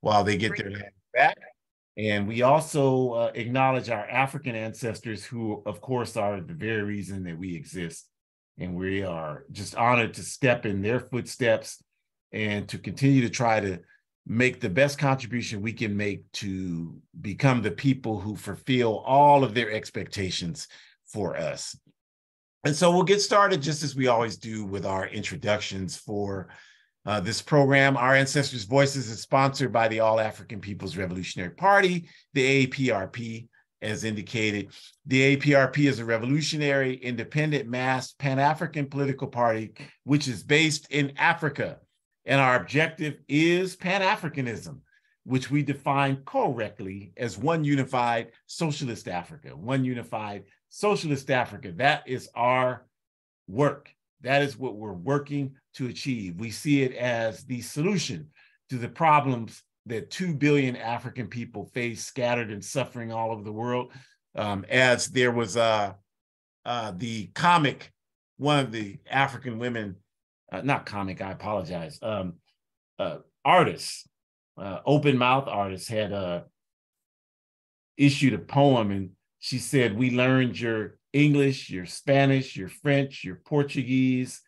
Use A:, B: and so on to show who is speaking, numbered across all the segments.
A: while they get their land back. And we also acknowledge our African ancestors, who, of course, are the very reason that we exist. And we are just honored to step in their footsteps and to continue to try to make the best contribution we can make to become the people who fulfill all of their expectations for us. And so we'll get started just as we always do with our introductions for this program. Our Ancestors' Voices is sponsored by the All African People's Revolutionary Party, the AAPRP, as indicated. The AAPRP is a revolutionary, independent, masked, Pan-African political party, which is based in Africa. And our objective is Pan-Africanism, which we define correctly as one unified socialist Africa, one unified socialist Africa. That is our work. That is what we're working to achieve. We see it as the solution to the problems that 2 billion African people face, scattered and suffering all over the world. As there was the comic, one of the African women, not comic, I apologize, artists, open mouth artists had issued a poem, and she said, "We learned your English, your Spanish, your French, your Portuguese,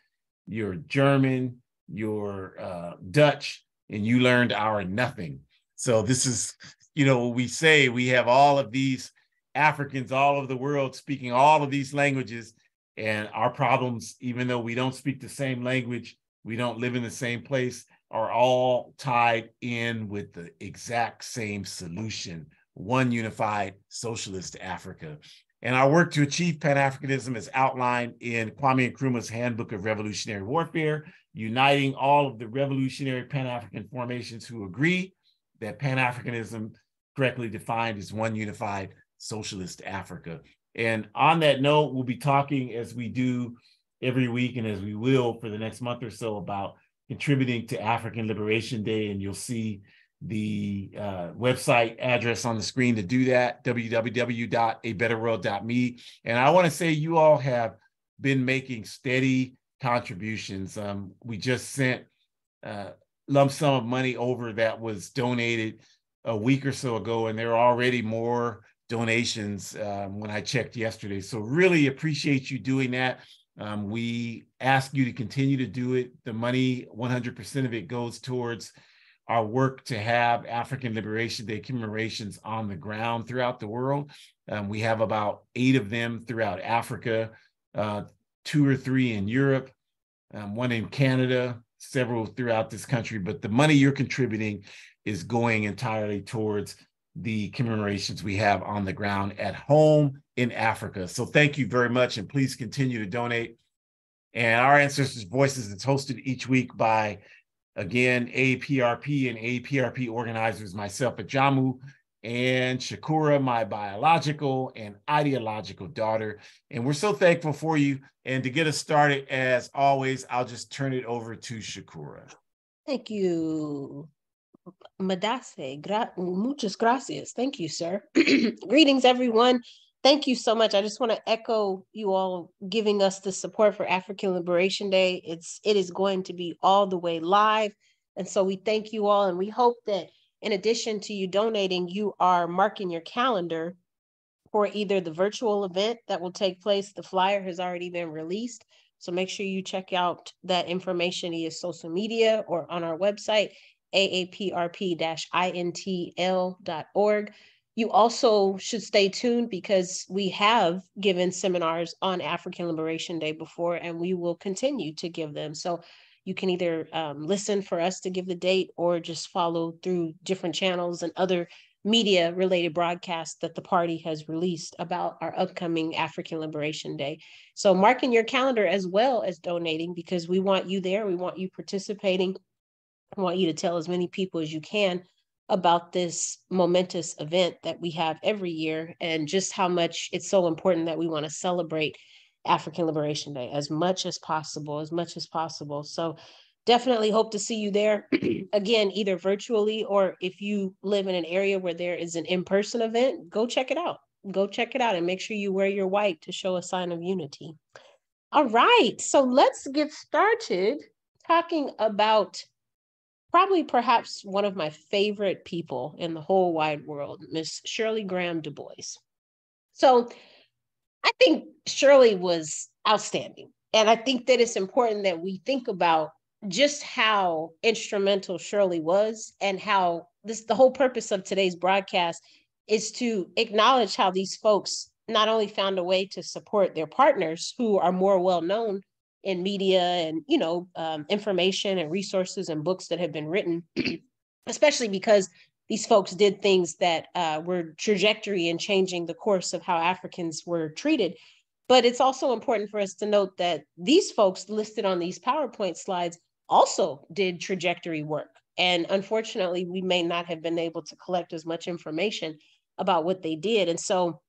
A: your German, your Dutch, and you learned our nothing." So this is, what we say. We have all of these Africans all over the world speaking all of these languages, and our problems, even though we don't speak the same language, we don't live in the same place, are all tied in with the exact same solution: one unified socialist Africa. And our work to achieve Pan-Africanism is outlined in Kwame Nkrumah's Handbook of Revolutionary Warfare, uniting all of the revolutionary Pan-African formations who agree that Pan-Africanism, correctly defined, is one unified socialist Africa. And on that note, we'll be talking, as we do every week and as we will for the next month or so, about contributing to African Liberation Day. And you'll see the website address on the screen to do that, www.abetterworld.me. And I want to say you all have been making steady contributions. We just sent a lump sum of money over that was donated a week or so ago, and there are already more donations when I checked yesterday. So really appreciate you doing that. We ask you to continue to do it. The money, 100% of it goes towards our work to have African Liberation Day commemorations on the ground throughout the world. We have about 8 of them throughout Africa, 2 or 3 in Europe, 1 in Canada, several throughout this country. But the money you're contributing is going entirely towards the commemorations we have on the ground at home in Africa. So thank you very much, and please continue to donate. And our Ancestors' Voices is hosted each week by, again, AAPRP and AAPRP organizers, myself, Ajamu, and Shakura, my biological and ideological daughter. And we're so thankful for you. And to get us started, as always, I'll just turn it over to Shakura.
B: Thank you, Madase. Muchas gracias. Thank you, sir. Greetings, everyone. Thank you so much. I just want to echo you all giving us the support for African Liberation Day. It is going to be all the way live. And so we thank you all. And we hope that in addition to you donating, you are marking your calendar for either the virtual event that will take place. The flyer has already been released. So make sure you check out that information via social media or on our website, aaprp-intl.org. You also should stay tuned because we have given seminars on African Liberation Day before, and we will continue to give them. So you can either listen for us to give the date or just follow through different channels and other media related broadcasts that the party has released about our upcoming African Liberation Day. So marking your calendar as well as donating, because we want you there. We want you participating. I want you to tell as many people as you can about this momentous event that we have every year, and just how much it's so important that we want to celebrate African Liberation Day as much as possible. So definitely hope to see you there. Again, either virtually, or if you live in an area where there is an in-person event, go check it out. And make sure you wear your white to show a sign of unity. All right, so let's get started talking about probably perhaps one of my favorite people in the whole wide world, Miss Shirley Graham DuBois. So I think Shirley was outstanding. And I think that it's important that we think about just how instrumental Shirley was, and how the whole purpose of today's broadcast is to acknowledge how these folks not only found a way to support their partners who are more well known in media and, information and resources and books that have been written, especially because these folks did things that were trajectory in changing the course of how Africans were treated. But it's also important for us to note that these folks listed on these PowerPoint slides also did trajectory work. And unfortunately, we may not have been able to collect as much information about what they did. And so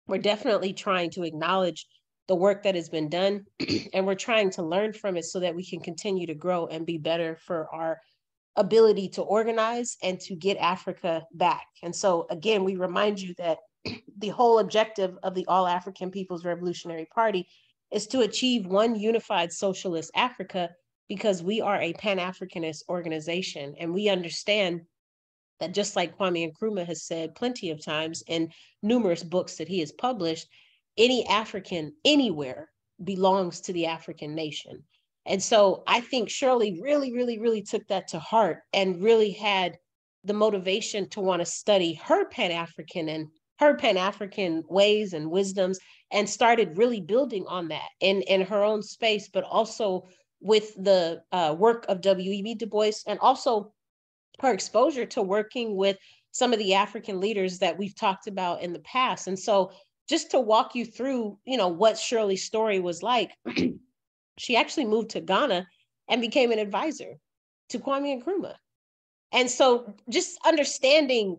B: we're definitely trying to acknowledge the work that has been done, and we're trying to learn from it so that we can continue to grow and be better for our ability to organize and to get Africa back. And so again, we remind you that the whole objective of the All African People's Revolutionary Party is to achieve one unified socialist Africa, because we are a Pan-Africanist organization. And we understand that, just like Kwame Nkrumah has said plenty of times in numerous books that he has published, any African anywhere belongs to the African nation. And so I think Shirley really, really, really took that to heart and really had the motivation to want to study her Pan-African and her Pan-African ways and wisdoms, and started really building on that in her own space, but also with the work of W.E.B. Du Bois, and also her exposure to working with some of the African leaders that we've talked about in the past. And so just to walk you through, what Shirley's story was like, she actually moved to Ghana and became an advisor to Kwame Nkrumah. And so just understanding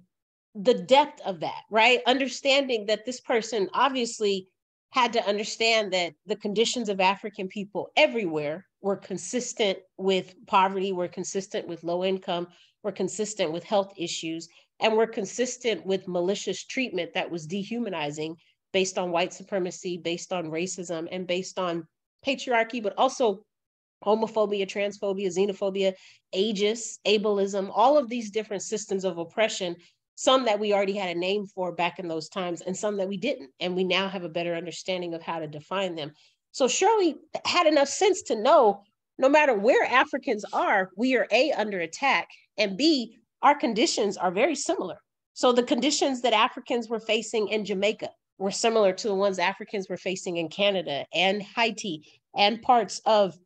B: the depth of that, right? Understanding that this person obviously had to understand that the conditions of African people everywhere were consistent with poverty, were consistent with low income, were consistent with health issues, and were consistent with malicious treatment that was dehumanizing based on white supremacy, based on racism, and based on patriarchy, but also homophobia, transphobia, xenophobia, ageism, ableism, all of these different systems of oppression, some that we already had a name for back in those times, and some that we didn't. And we now have a better understanding of how to define them. So Shirley had enough sense to know, no matter where Africans are, we are A, under attack, and B, our conditions are very similar. So the conditions that Africans were facing in Jamaica were similar to the ones Africans were facing in Canada and Haiti and parts of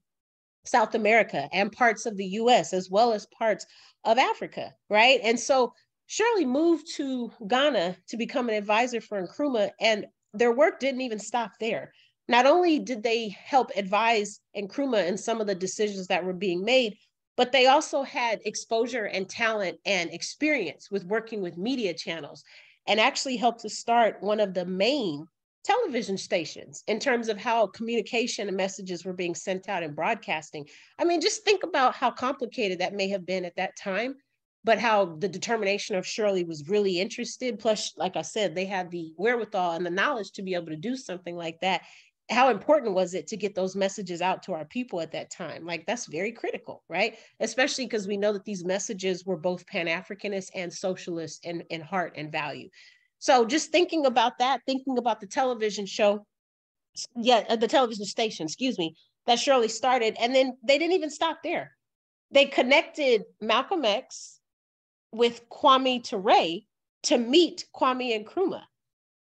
B: South America and parts of the US, as well as parts of Africa, right? And so Shirley moved to Ghana to become an advisor for Nkrumah, and their work didn't even stop there. Not only did they help advise Nkrumah in some of the decisions that were being made, but they also had exposure and talent and experience with working with media channels, and actually helped to start one of the main television stations in terms of how communication and messages were being sent out and broadcasting. I mean, just think about how complicated that may have been at that time, but how the determination of Shirley was really interested. Plus, like I said, they had the wherewithal and the knowledge to be able to do something like that. How important was it to get those messages out to our people at that time? Like, that's very critical, right? Especially because we know that these messages were both Pan-Africanist and socialist in heart and value. So just thinking about that, thinking about the television show, the television station, excuse me, that Shirley started. And then they didn't even stop there. They connected Malcolm X with Kwame Ture to meet Kwame Nkrumah.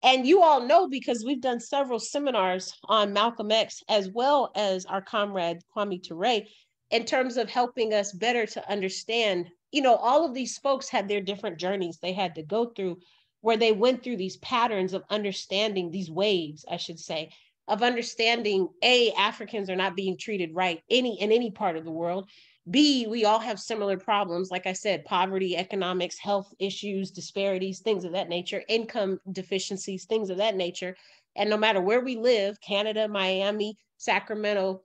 B: And you all know, because we've done several seminars on Malcolm X, as well as our comrade Kwame Ture, in terms of helping us better to understand, all of these folks had their different journeys they had to go through, where they went through these patterns of understanding, these waves, I should say, of understanding, A, Africans are not being treated right in any part of the world. B, we all have similar problems, like I said, poverty, economics, health issues, disparities, things of that nature, income deficiencies, things of that nature. And no matter where we live, Canada, Miami, Sacramento,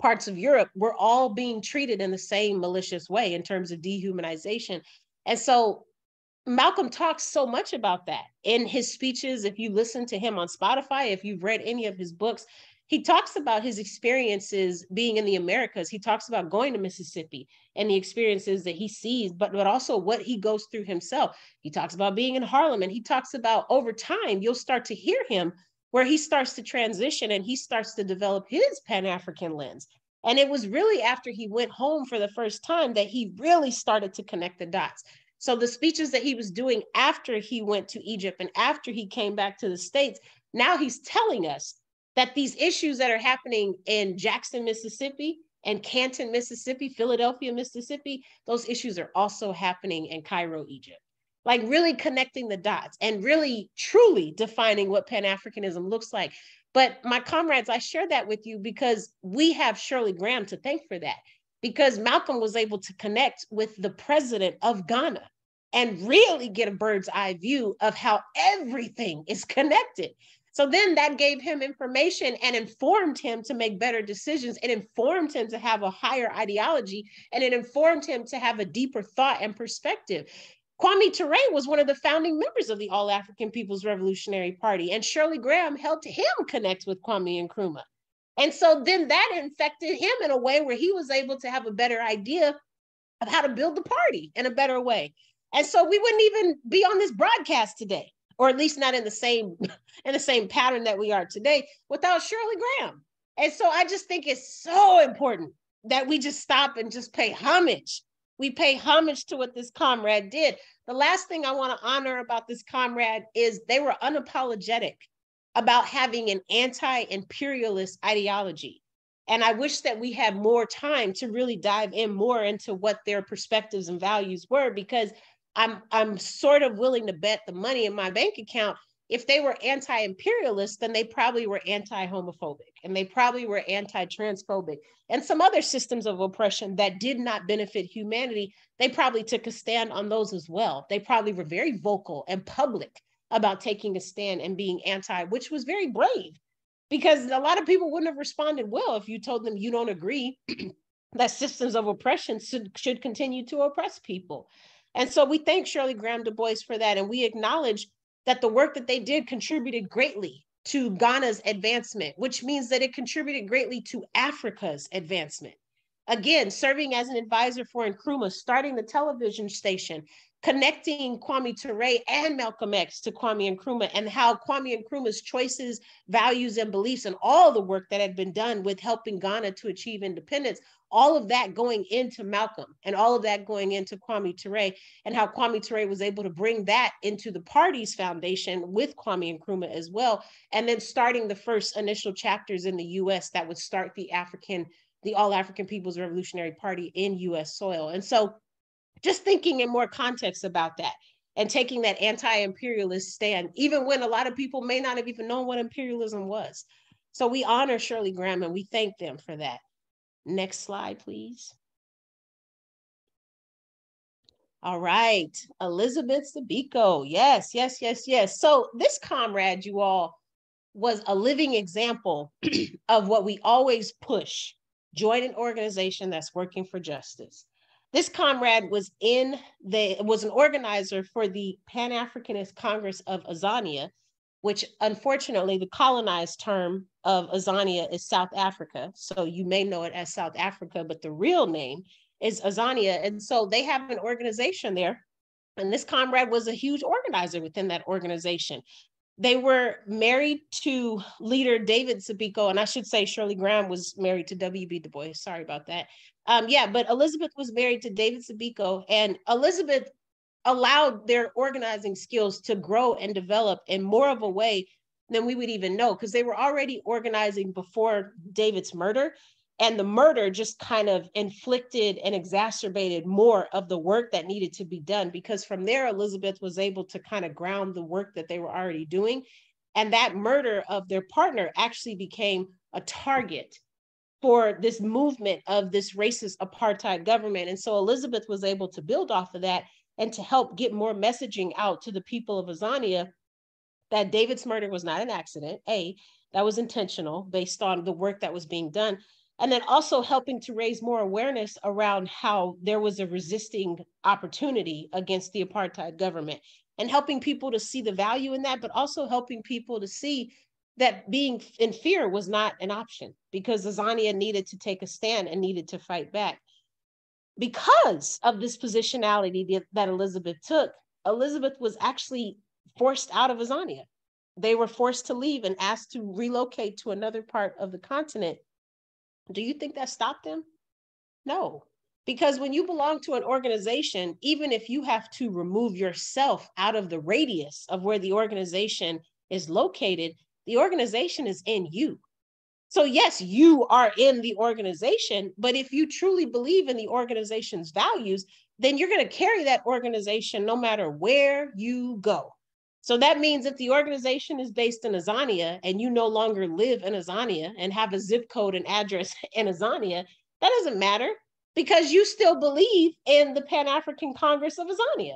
B: parts of Europe, we're all being treated in the same malicious way in terms of dehumanization. And so Malcolm talks so much about that in his speeches. If you listen to him on Spotify, if you've read any of his books, he talks about his experiences being in the Americas. He talks about going to Mississippi and the experiences that he sees, but also what he goes through himself. He talks about being in Harlem, and he talks about over time, you'll start to hear him where he starts to transition and he starts to develop his Pan-African lens. And it was really after he went home for the first time that he really started to connect the dots. So the speeches that he was doing after he went to Egypt and after he came back to the States, now he's telling us that these issues that are happening in Jackson, Mississippi, and Canton, Mississippi, Philadelphia, Mississippi, those issues are also happening in Cairo, Egypt. Like really connecting the dots and really truly defining what Pan-Africanism looks like. But my comrades, I share that with you because we have Shirley Graham to thank for that, because Malcolm was able to connect with the president of Ghana and really get a bird's eye view of how everything is connected. So then that gave him information and informed him to make better decisions. It informed him to have a higher ideology, and it informed him to have a deeper thought and perspective. Kwame Ture was one of the founding members of the All-African People's Revolutionary Party, and Shirley Graham helped him connect with Kwame Nkrumah. And so then that infected him in a way where he was able to have a better idea of how to build the party in a better way. And so we wouldn't even be on this broadcast today, or at least not in the same pattern that we are today, without Shirley Graham. And so I just think it's so important that we just stop and just pay homage. We pay homage to what this comrade did. The last thing I want to honor about this comrade is they were unapologetic about having an anti-imperialist ideology. And I wish that we had more time to really dive in more into what their perspectives and values were, because I'm sort of willing to bet the money in my bank account, if they were anti-imperialist, then they probably were anti-homophobic, and they probably were anti-transphobic, and some other systems of oppression that did not benefit humanity. They probably took a stand on those as well. They probably were very vocal and public about taking a stand and being anti, which was very brave, because a lot of people wouldn't have responded well if you told them you don't agree that systems of oppression should continue to oppress people. And so we thank Shirley Graham DuBois for that, and we acknowledge that the work that they did contributed greatly to Ghana's advancement, which means that it contributed greatly to Africa's advancement. Again, serving as an advisor for Nkrumah, starting the television station, connecting Kwame Ture and Malcolm X to Kwame Nkrumah, and how Kwame Nkrumah's choices, values, and beliefs, and all the work that had been done with helping Ghana to achieve independence, all of that going into Malcolm and all of that going into Kwame Ture, and how Kwame Ture was able to bring that into the party's foundation with Kwame Nkrumah as well, and then starting the first initial chapters in the US that would start the All-African People's Revolutionary Party in US soil. And so just thinking in more context about that and taking that anti-imperialist stand, even when a lot of people may not have even known what imperialism was. So we honor Shirley Graham and we thank them for that. Next slide, please. All right, Elizabeth Sibeko. Yes, yes, yes, yes. So this comrade, you all, was a living example of what we always push: join an organization that's working for justice. This comrade was an organizer for the Pan-Africanist Congress of Azania, which unfortunately the colonized term of Azania is South Africa. So you may know it as South Africa, but the real name is Azania. And so they have an organization there. And this comrade was a huge organizer within that organization. They were married to leader David Sibeko, and I should say Shirley Graham was married to W.B. Du Bois. Sorry about that. But Elizabeth was married to David Sibeko, and Elizabeth allowed their organizing skills to grow and develop in more of a way than we would even know, because they were already organizing before David's murder. And the murder just kind of inflicted and exacerbated more of the work that needed to be done, because from there, Elizabeth was able to kind of ground the work that they were already doing. And that murder of their partner actually became a target for this movement of this racist apartheid government. And so Elizabeth was able to build off of that and to help get more messaging out to the people of Azania that David's murder was not an accident, that was intentional based on the work that was being done. And then also helping to raise more awareness around how there was a resisting opportunity against the apartheid government, and helping people to see the value in that, but also helping people to see that being in fear was not an option, because Azania needed to take a stand and needed to fight back. Because of this positionality that Elizabeth took, Elizabeth was actually forced out of Azania. They were forced to leave and asked to relocate to another part of the continent. Do you think that stopped them? No. Because when you belong to an organization, even if you have to remove yourself out of the radius of where the organization is located, the organization is in you. So yes, you are in the organization, but if you truly believe in the organization's values, then you're going to carry that organization no matter where you go. So that means if the organization is based in Azania and you no longer live in Azania and have a zip code and address in Azania, that doesn't matter, because you still believe in the Pan-African Congress of Azania.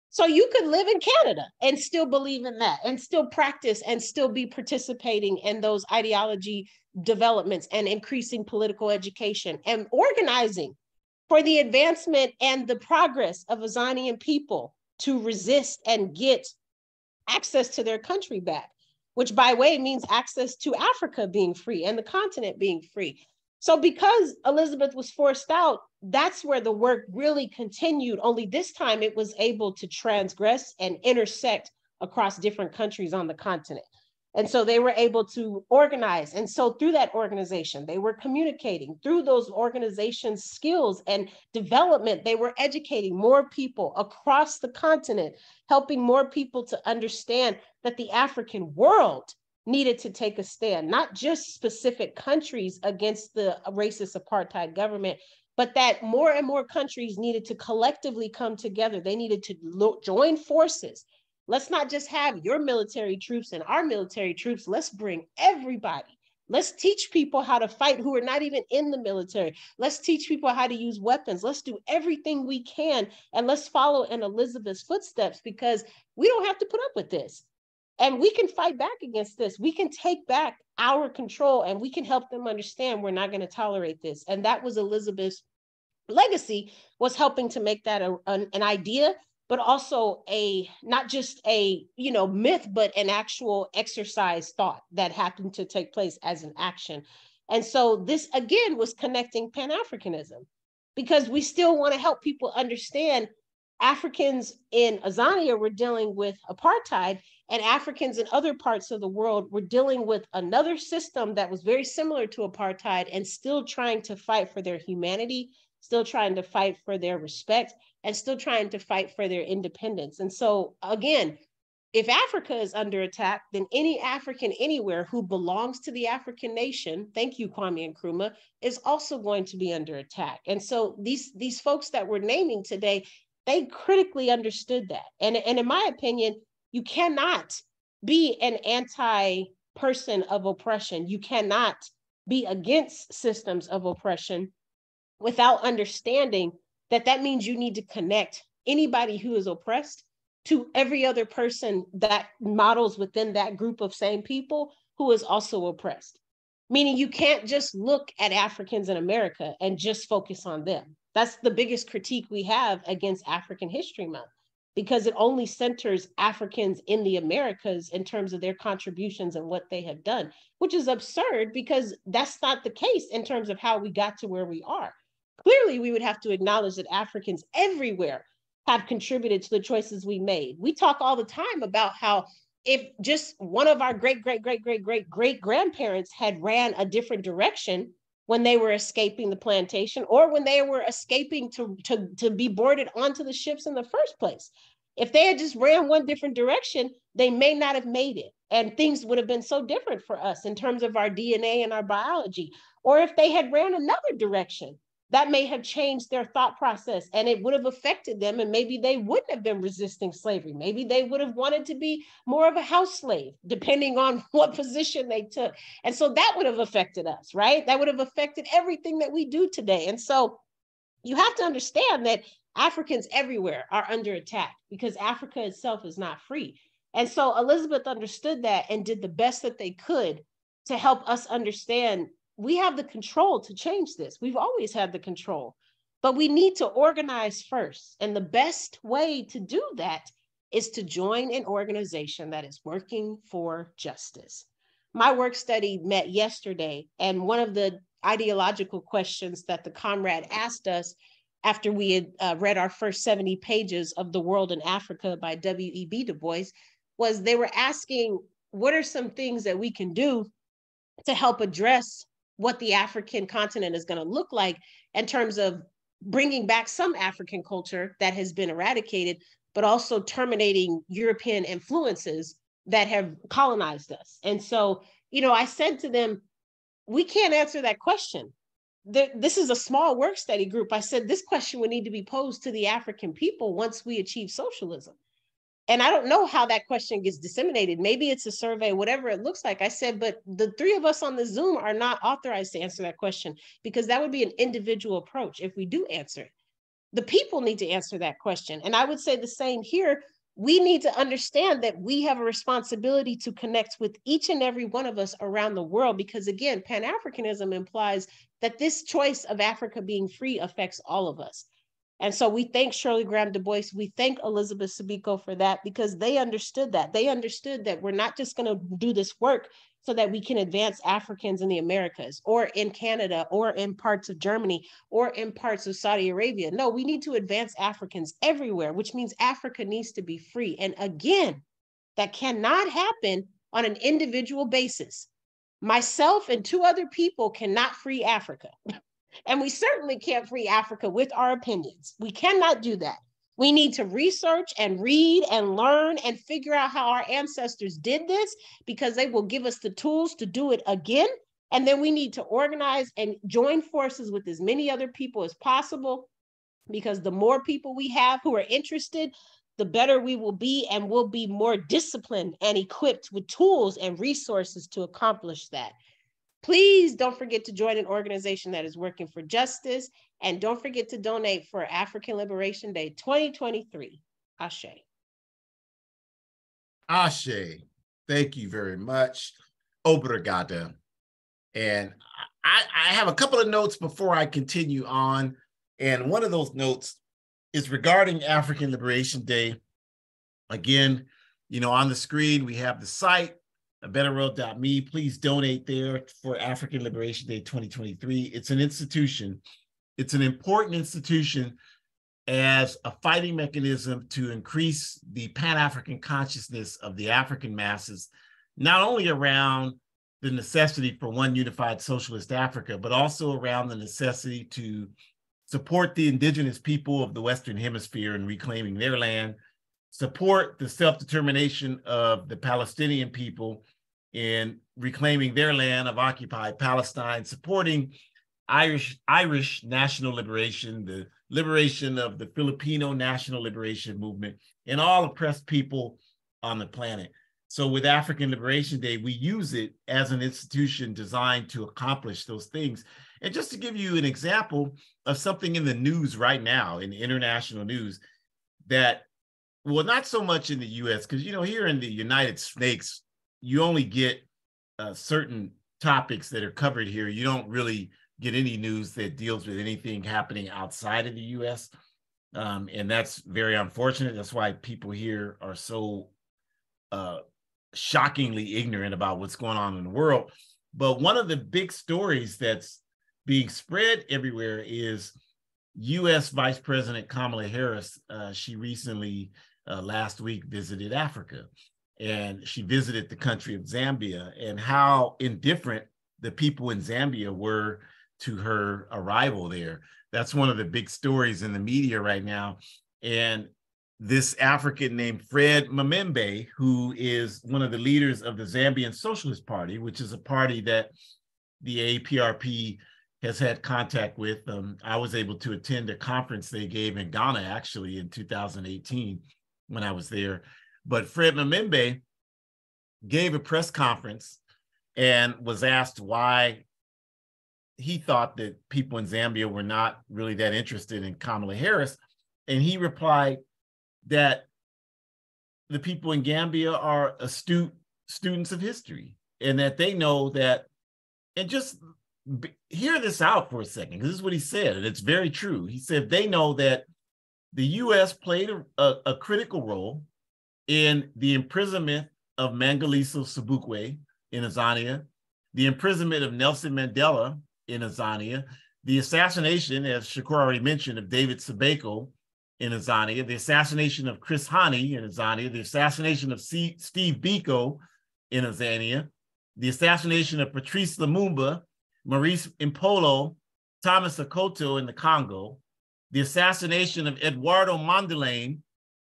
B: So you could live in Canada and still believe in that and still practice and still be participating in those ideology developments and increasing political education and organizing for the advancement and the progress of Azanian people to resist and get access to their country back, which by way means access to Africa being free and the continent being free. So because Elizabeth was forced out, that's where the work really continued, only this time it was able to transgress and intersect across different countries on the continent. And so they were able to organize. And so through that organization, they were communicating. Through those organizations' skills and development, they were educating more people across the continent, helping more people to understand that the African world needed to take a stand, not just specific countries against the racist apartheid government, but that more and more countries needed to collectively come together. They needed to join forces. Let's not just have your military troops and our military troops. Let's bring everybody. Let's teach people how to fight who are not even in the military. Let's teach people how to use weapons. Let's do everything we can. And let's follow in Elizabeth's footsteps, because we don't have to put up with this. And we can fight back against this. We can take back our control and we can help them understand we're not going to tolerate this. And that was Elizabeth's legacy, was helping to make that an idea, but also not just a myth, but an actual exercise thought that happened to take place as an action. And so this again was connecting Pan-Africanism, because we still want to help people understand Africans in Azania were dealing with apartheid, and Africans in other parts of the world were dealing with another system that was very similar to apartheid and still trying to fight for their humanity, still trying to fight for their respect, and still trying to fight for their independence. And so again, if Africa is under attack, then any African anywhere who belongs to the African nation, thank you, Kwame Nkrumah, is also going to be under attack. And so these folks that we're naming today, they critically understood that. And in my opinion, you cannot be an anti-person of oppression. You cannot be against systems of oppression without understanding that means you need to connect anybody who is oppressed to every other person that models within that group of same people who is also oppressed. Meaning you can't just look at Africans in America and just focus on them. That's the biggest critique we have against African History Month, because it only centers Africans in the Americas in terms of their contributions and what they have done, which is absurd, because that's not the case in terms of how we got to where we are. Clearly, we would have to acknowledge that Africans everywhere have contributed to the choices we made. We talk all the time about how if just one of our great grandparents had ran a different direction when they were escaping the plantation, or when they were escaping to be boarded onto the ships in the first place, if they had just ran one different direction, they may not have made it. And things would have been so different for us in terms of our DNA and our biology. Or if they had ran another direction, that may have changed their thought process and it would have affected them. And maybe they wouldn't have been resisting slavery. Maybe they would have wanted to be more of a house slave, depending on what position they took. And so that would have affected us, right? That would have affected everything that we do today. And so you have to understand that Africans everywhere are under attack because Africa itself is not free. And so Elizabeth understood that and did the best that they could to help us understand we have the control to change this. We've always had the control, but we need to organize first. And the best way to do that is to join an organization that is working for justice. My work study met yesterday, and one of the ideological questions that the comrade asked us after we had read our first 70 pages of The World in Africa by W.E.B. Du Bois was they were asking, what are some things that we can do to help address what the African continent is going to look like in terms of bringing back some African culture that has been eradicated, but also terminating European influences that have colonized us. And so, I said to them, we can't answer that question. This is a small work study group. I said, this question would need to be posed to the African people once we achieve socialism. And I don't know how that question gets disseminated. Maybe it's a survey, whatever it looks like. I said, but the three of us on the Zoom are not authorized to answer that question because that would be an individual approach if we do answer it. The people need to answer that question. And I would say the same here. We need to understand that we have a responsibility to connect with each and every one of us around the world, because again, Pan-Africanism implies that this choice of Africa being free affects all of us. And so we thank Shirley Graham DuBois. We thank Elizabeth Sibeko for that, because they understood that. They understood that we're not just going to do this work so that we can advance Africans in the Americas or in Canada or in parts of Germany or in parts of Saudi Arabia. No, we need to advance Africans everywhere, which means Africa needs to be free. And again, that cannot happen on an individual basis. Myself and two other people cannot free Africa. And we certainly can't free Africa with our opinions. We cannot do that. We need to research and read and learn and figure out how our ancestors did this, because they will give us the tools to do it again. And then we need to organize and join forces with as many other people as possible, because the more people we have who are interested, the better we will be, and we'll be more disciplined and equipped with tools and resources to accomplish that. Please don't forget to join an organization that is working for justice, and don't forget to donate for African Liberation Day 2023. Ashe.
A: Ashe. Thank you very much. Obrigada. And I have a couple of notes before I continue on. And one of those notes is regarding African Liberation Day. Again, on the screen, we have the site, betterworld.me. Please donate there for African Liberation Day 2023. It's an institution. It's an important institution as a fighting mechanism to increase the Pan-African consciousness of the African masses, not only around the necessity for one unified socialist Africa, but also around the necessity to support the indigenous people of the Western Hemisphere in reclaiming their land, support the self-determination of the Palestinian people in reclaiming their land of occupied Palestine, supporting Irish national liberation, the liberation of the Filipino national liberation movement, and all oppressed people on the planet. So with African Liberation Day, we use it as an institution designed to accomplish those things. And just to give you an example of something in the news right now, in the international news, that, well, not so much in the US, because, here in the United States, you only get certain topics that are covered here. You don't really get any news that deals with anything happening outside of the US. And that's very unfortunate. That's why people here are so shockingly ignorant about what's going on in the world. But one of the big stories that's being spread everywhere is US Vice President Kamala Harris. She recently, last week, visited Africa, and she visited the country of Zambia, and how indifferent the people in Zambia were to her arrival there. That's one of the big stories in the media right now. And this African named Fred Mamembe, who is one of the leaders of the Zambian Socialist Party, which is a party that the APRP has had contact with. I was able to attend a conference they gave in Ghana, actually, in 2018 when I was there. But Fred Mamembe gave a press conference and was asked why he thought that people in Zambia were not really that interested in Kamala Harris. And he replied that the people in Gambia are astute students of history, and that they know that, and just hear this out for a second, because this is what he said, and it's very true. He said they know that the US played a critical role in the imprisonment of Mangaliso Sobukwe, in Azania, the imprisonment of Nelson Mandela in Azania, the assassination, as Shakur already mentioned, of David Sibeko in Azania, the assassination of Chris Hani in Azania, the assassination of Steve Biko in Azania, the assassination of Patrice Lumumba, Maurice Impolo, Thomas Akoto in the Congo, the assassination of Eduardo Mondlane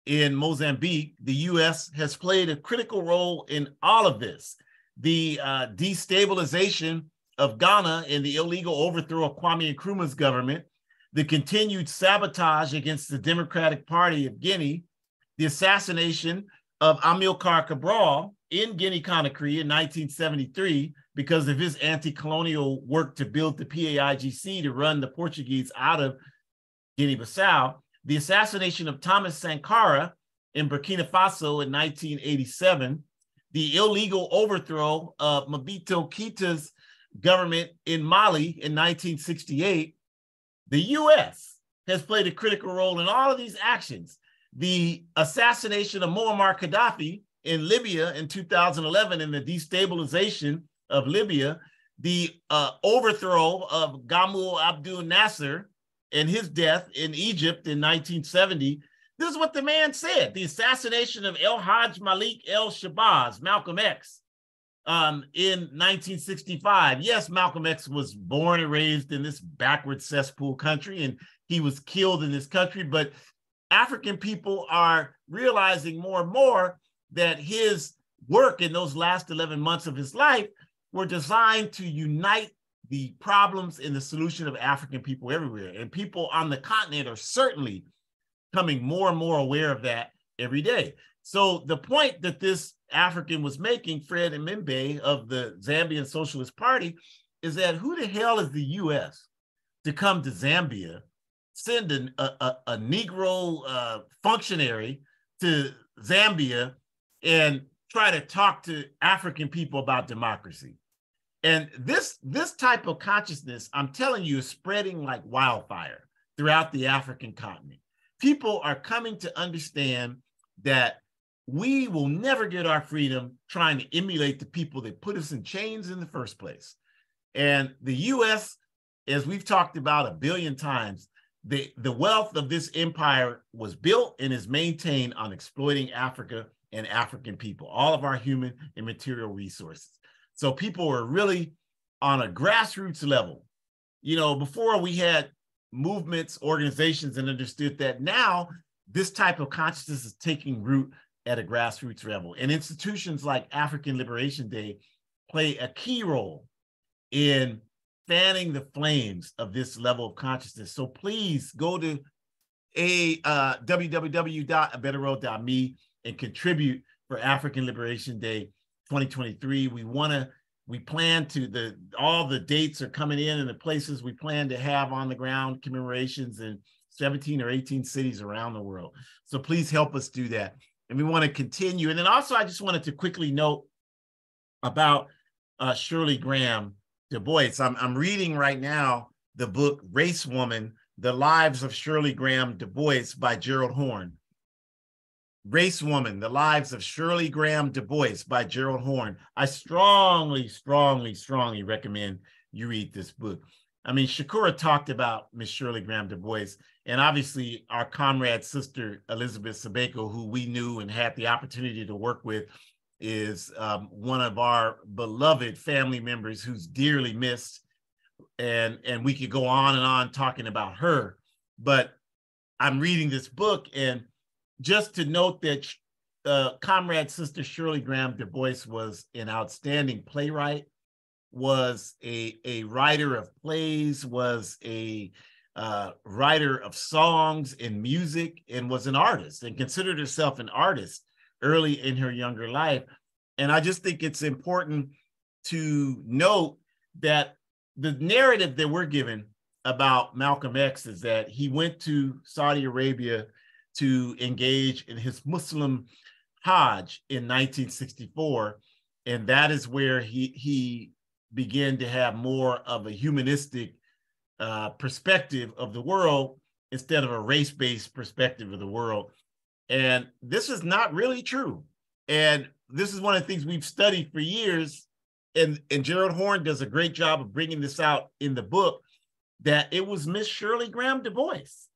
A: in Mozambique. The U.S. has played a critical role in all of this. The destabilization of Ghana and the illegal overthrow of Kwame Nkrumah's government, the continued sabotage against the Democratic Party of Guinea, the assassination of Amilcar Cabral in Guinea-Conakry in 1973 because of his anti-colonial work to build the PAIGC to run the Portuguese out of Guinea-Bissau, the assassination of Thomas Sankara in Burkina Faso in 1987, the illegal overthrow of Mabito Keita's government in Mali in 1968, the U.S. has played a critical role in all of these actions. The assassination of Muammar Gaddafi in Libya in 2011 and the destabilization of Libya, the overthrow of Gamal Abdel Nasser and his death in Egypt in 1970. This is what the man said. The assassination of El Hajj Malik El Shabazz, Malcolm X, in 1965. Yes, Malcolm X was born and raised in this backward cesspool country, and he was killed in this country, but African people are realizing more and more that his work in those last 11 months of his life were designed to unite the problems and the solution of African people everywhere. And people on the continent are certainly becoming more and more aware of that every day. So the point that this African was making, Fred Mbembe of the Zambian Socialist Party, is that who the hell is the U.S. to come to Zambia, send a Negro functionary to Zambia and try to talk to African people about democracy? And this type of consciousness, I'm telling you, is spreading like wildfire throughout the African continent. People are coming to understand that we will never get our freedom trying to emulate the people that put us in chains in the first place. And the U.S., as we've talked about a billion times, the wealth of this empire was built and is maintained on exploiting Africa and African people, all of our human and material resources. So people are really on a grassroots level. You know, before we had movements, organizations, and understood that. Now this type of consciousness is taking root at a grassroots level. And institutions like African Liberation Day play a key role in fanning the flames of this level of consciousness. So please go to www.abetterworld.me and contribute for African Liberation Day 2023. We plan to, all the dates are coming in and the places we plan to have on the ground commemorations in 17 or 18 cities around the world. So please help us do that. And we want to continue. And then also, I just wanted to quickly note about Shirley Graham DuBois. I'm reading right now the book Race Woman, The Lives of Shirley Graham DuBois by Gerald Horne. Race Woman, The Lives of Shirley Graham DuBois by Gerald Horne. I strongly, strongly, strongly recommend you read this book. I mean, Shakura talked about Miss Shirley Graham DuBois, and obviously our comrade sister, Elizabeth Sibeko, who we knew and had the opportunity to work with, is one of our beloved family members who's dearly missed. And we could go on and on talking about her, but I'm reading this book, and just to note that comrade sister Shirley Graham DuBois was an outstanding playwright, was a writer of plays, was a writer of songs and music, and was an artist and considered herself an artist early in her younger life. And I just think it's important to note that the narrative that we're given about Malcolm X is that he went to Saudi Arabia to engage in his Muslim Hajj in 1964. And that is where he began to have more of a humanistic perspective of the world instead of a race-based perspective of the world. And this is not really true. And this is one of the things we've studied for years and Gerald Horne does a great job of bringing this out in the book, that it was Miss Shirley Graham DuBois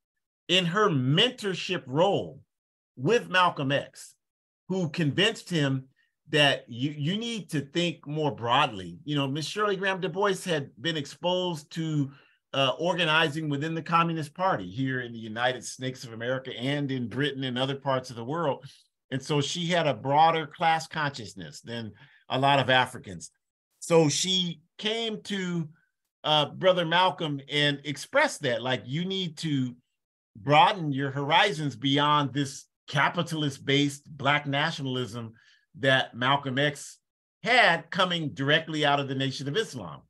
A: in her mentorship role with Malcolm X, who convinced him that you need to think more broadly. You know, Miss Shirley Graham DuBois had been exposed to organizing within the Communist Party here in the United States of America and in Britain and other parts of the world. And so she had a broader class consciousness than a lot of Africans. So she came to Brother Malcolm and expressed that, like, you need to broaden your horizons beyond this capitalist-based Black nationalism that Malcolm X had coming directly out of the Nation of Islam.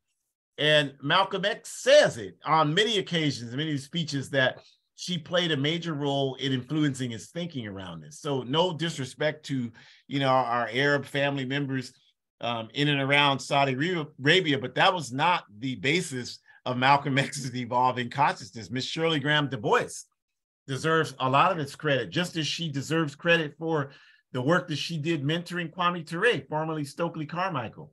A: And Malcolm X says it on many occasions, many speeches, that she played a major role in influencing his thinking around this. So no disrespect to, you know, our Arab family members in and around Saudi Arabia, but that was not the basis of Malcolm X's evolving consciousness. Miss Shirley Graham DuBois deserves a lot of its credit, just as she deserves credit for the work that she did mentoring Kwame Ture, formerly Stokely Carmichael.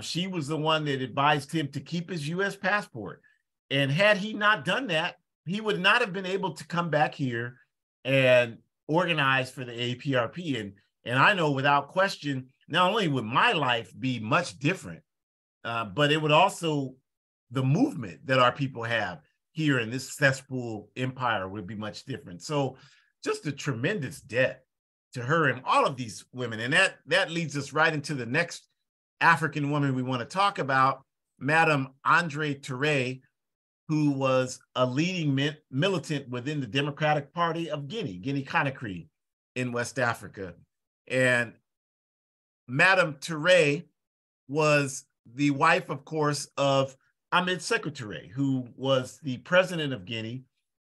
A: She was the one that advised him to keep his U.S. passport. And had he not done that, he would not have been able to come back here and organize for the APRP. And I know without question, not only would my life be much different, but it would also, the movement that our people have here in this cesspool empire would be much different. So just a tremendous debt to her and all of these women. And that leads us right into the next African woman we want to talk about, Madame Andree Ture, who was a leading militant within the Democratic Party of Guinea-Conakry in West Africa. And Madame Ture was the wife, of course, of Sékou Touré, who was the president of Guinea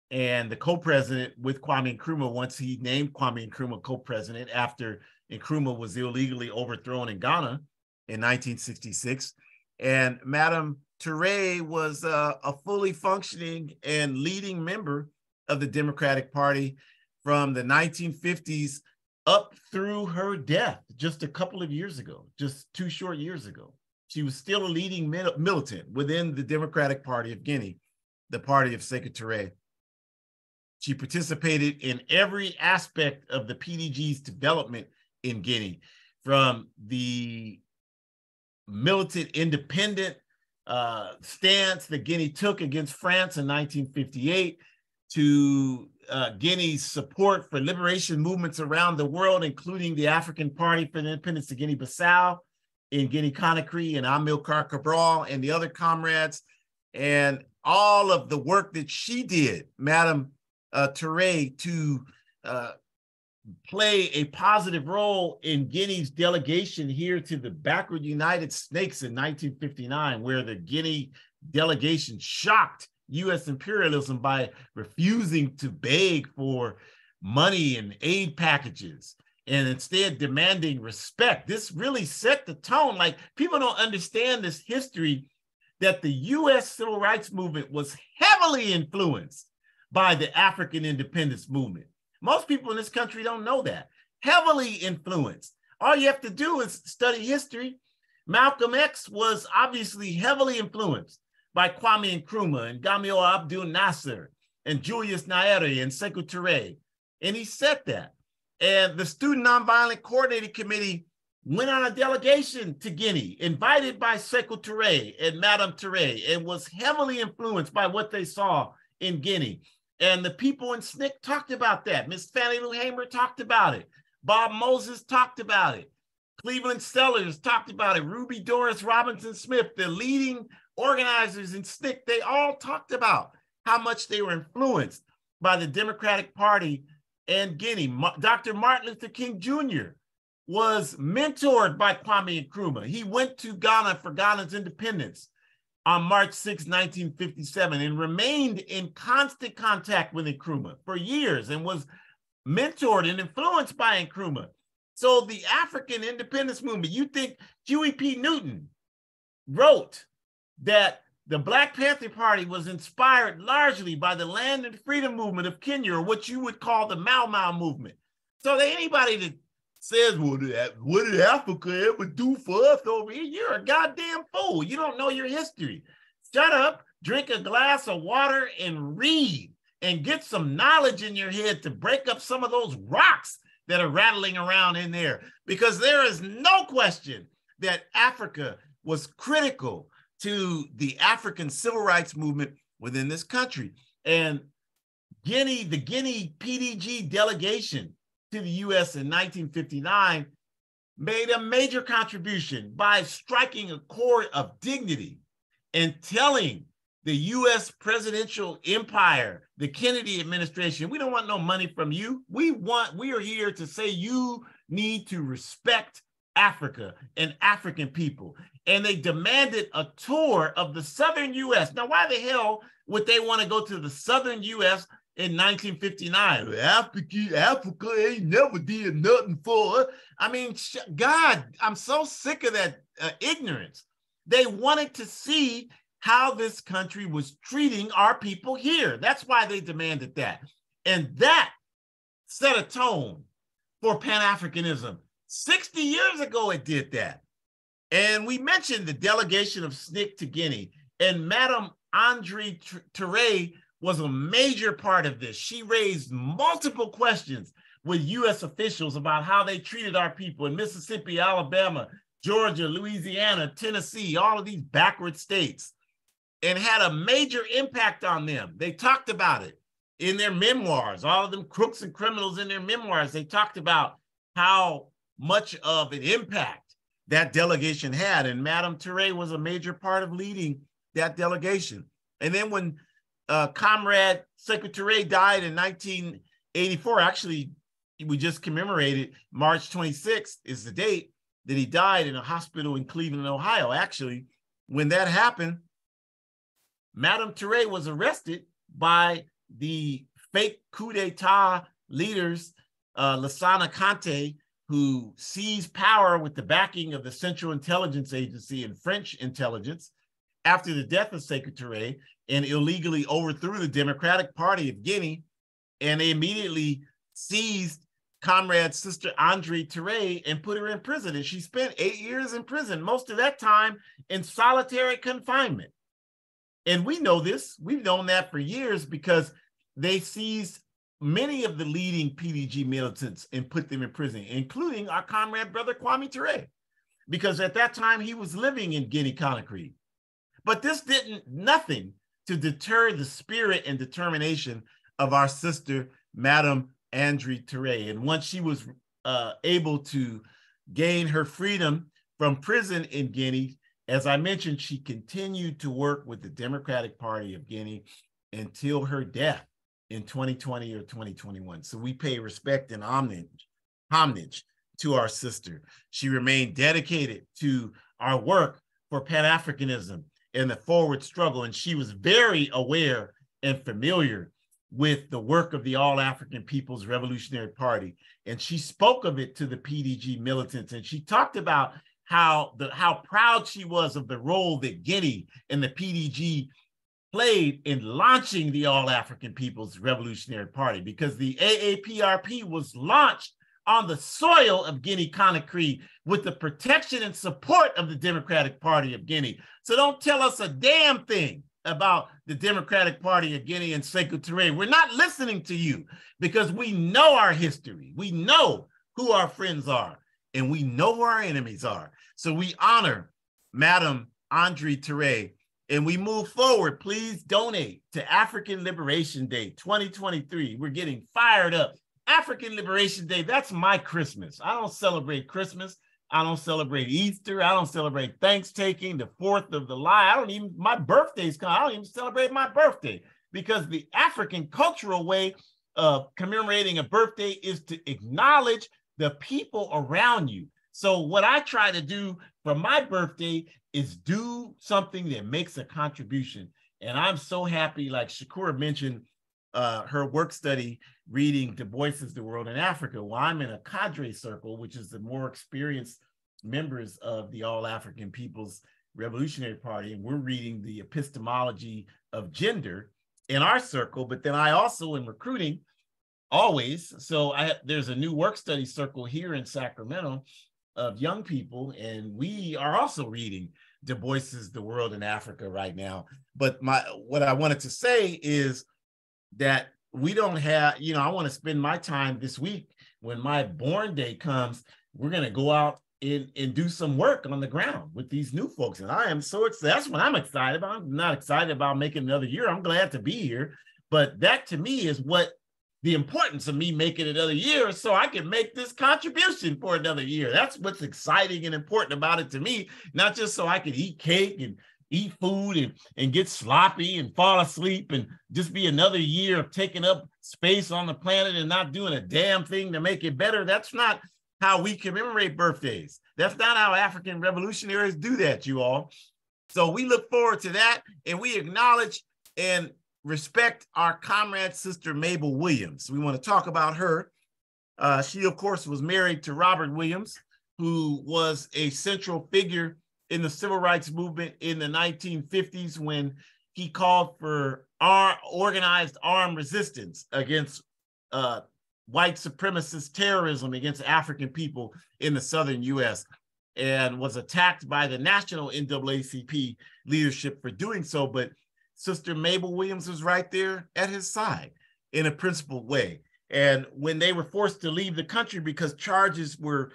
A: and the co-president with Kwame Nkrumah once he named Kwame Nkrumah co-president after Nkrumah was illegally overthrown in Ghana in 1966. And Madame Ture was a fully functioning and leading member of the Democratic Party from the 1950s up through her death just a couple of years ago, just 2 short years ago. She was still a leading militant within the Democratic Party of Guinea, the party of Sékou Touré. She participated in every aspect of the PDG's development in Guinea, from the militant independent stance that Guinea took against France in 1958, to Guinea's support for liberation movements around the world, including the African Party for the Independence of Guinea-Bissau in Guinea-Conakry, and Amilcar Cabral and the other comrades, and all of the work that she did, Madame Ture, to play a positive role in Guinea's delegation here to the backward United States in 1959, where the Guinea delegation shocked U.S. imperialism by refusing to beg for money and aid packages and instead demanding respect. This really set the tone. Like, people don't understand this history, that the U.S. civil rights movement was heavily influenced by the African independence movement. Most people in this country don't know that. Heavily influenced. All you have to do is study history. Malcolm X was obviously heavily influenced by Kwame Nkrumah and Gamal Abdel Nasser and Julius Nyerere and Sékou Touré. And he said that. And the Student Nonviolent Coordinating Committee went on a delegation to Guinea, invited by Sékou Touré and Madame Ture, and was heavily influenced by what they saw in Guinea. And the people in SNCC talked about that. Miss Fannie Lou Hamer talked about it. Bob Moses talked about it. Cleveland Sellers talked about it. Ruby Doris Robinson Smith, the leading organizers in SNCC, they all talked about how much they were influenced by the Democratic Party and Guinea. Dr. Martin Luther King Jr. was mentored by Kwame Nkrumah. He went to Ghana for Ghana's independence on March 6, 1957, and remained in constant contact with Nkrumah for years and was mentored and influenced by Nkrumah. So the African independence movement, you think Huey P. Newton wrote that the Black Panther Party was inspired largely by the land and freedom movement of Kenya, or what you would call the Mau Mau movement. So that anybody that says, well, what did Africa ever do for us over here? You're a goddamn fool. You don't know your history. Shut up, drink a glass of water, and read, and get some knowledge in your head to break up some of those rocks that are rattling around in there. Because there is no question that Africa was critical to the African civil rights movement within this country. And the Guinea PDG delegation to the US in 1959 made a major contribution by striking a chord of dignity and telling the US presidential empire, the Kennedy administration, we don't want no money from you. We are here to say you need to respect Africa and African people. And they demanded a tour of the southern US. Now, why the hell would they want to go to the southern US in 1959? Africa ain't never did nothing for us. I mean, God, I'm so sick of that ignorance. They wanted to see how this country was treating our people here. That's why they demanded that. And that set a tone for Pan-Africanism. 60 years ago, it did that. And we mentioned the delegation of SNCC to Guinea, and Madame Andree Ture was a major part of this. She raised multiple questions with US officials about how they treated our people in Mississippi, Alabama, Georgia, Louisiana, Tennessee, all of these backward states, and had a major impact on them. They talked about it in their memoirs, all of them crooks and criminals in their memoirs. They talked about how much of an impact that delegation had. And Madame Ture was a major part of leading that delegation. And then when Comrade Sibeko Ture died in 1984, actually, we just commemorated March 26th is the date that he died in a hospital in Cleveland, Ohio. Actually, when that happened, Madame Ture was arrested by the fake coup d'etat leaders, Lassana Conté, who seized power with the backing of the Central Intelligence Agency and French intelligence after the death of Sibeko Ture, and illegally overthrew the Democratic Party of Guinea. And they immediately seized Comrade Sister Andree Ture and put her in prison. And she spent 8 years in prison, most of that time in solitary confinement. And we know this. We've known that for years because they seized many of the leading PDG militants and put them in prison, including our comrade brother Kwame Ture, because at that time he was living in Guinea-Conakry. But this did nothing to deter the spirit and determination of our sister, Madame Andree Ture. And once she was able to gain her freedom from prison in Guinea, as I mentioned, she continued to work with the Democratic Party of Guinea until her death in 2020 or 2021. So we pay respect and homage to our sister. She remained dedicated to our work for Pan-Africanism and the forward struggle. And she was very aware and familiar with the work of the All-African People's Revolutionary Party. And she spoke of it to the PDG militants. And she talked about how proud she was of the role that Guinea and the PDG played in launching the All-African People's Revolutionary Party, because the AAPRP was launched on the soil of Guinea-Conakry with the protection and support of the Democratic Party of Guinea. So don't tell us a damn thing about the Democratic Party of Guinea and Sibeko Ture. We're not listening to you because we know our history. We know who our friends are and we know who our enemies are. So we honor Madame Andree Ture and we move forward. Please donate to African Liberation Day 2023. We're getting fired up. African Liberation Day, that's my Christmas. I don't celebrate Christmas. I don't celebrate Easter. I don't celebrate Thanksgiving, the 4th of July. My birthday's coming. I don't even celebrate my birthday, because the African cultural way of commemorating a birthday is to acknowledge the people around you. So what I try to do for my birthday is do something that makes a contribution. And I'm so happy, like Shakura mentioned, her work study reading Du Bois's The World in Africa. Well, I'm in a cadre circle, which is the more experienced members of the All-African People's Revolutionary Party, and we're reading the epistemology of gender in our circle. But then I also, in recruiting, always. So there's a new work study circle here in Sacramento of young people, and we are also reading Du Bois's The World in Africa right now. But what I wanted to say is that we don't have, I want to spend my time this week when my born day comes. We're going to go out and do some work on the ground with these new folks. And I am so excited. That's what I'm excited about. I'm not excited about making another year. I'm glad to be here. But that to me is what the importance of me making another year, so I can make this contribution for another year. That's what's exciting and important about it to me, not just so I can eat cake and eat food and get sloppy and fall asleep and just be another year of taking up space on the planet and not doing a damn thing to make it better. That's not how we commemorate birthdays. That's not how African revolutionaries do that, you all. So we look forward to that, and we acknowledge and respect our comrade sister Mabel Williams. We want to talk about her. She, of course, was married to Robert Williams, who was a central figure in the civil rights movement in the 1950s when he called for organized armed resistance against white supremacist terrorism against African people in the southern U.S. and was attacked by the national NAACP leadership for doing so. But Sister Mabel Williams was right there at his side in a principled way. And when they were forced to leave the country because charges were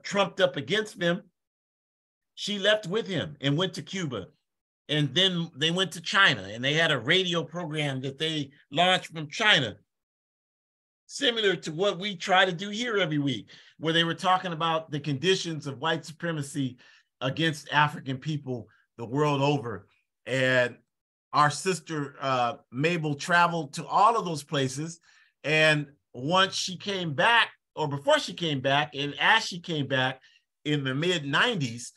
A: trumped up against them, she left with him and went to Cuba. And then they went to China, and they had a radio program that they launched from China, similar to what we try to do here every week, where they were talking about the conditions of white supremacy against African people the world over. And our sister Mabel traveled to all of those places. And once she came back, or before she came back, and as she came back in the mid-90s,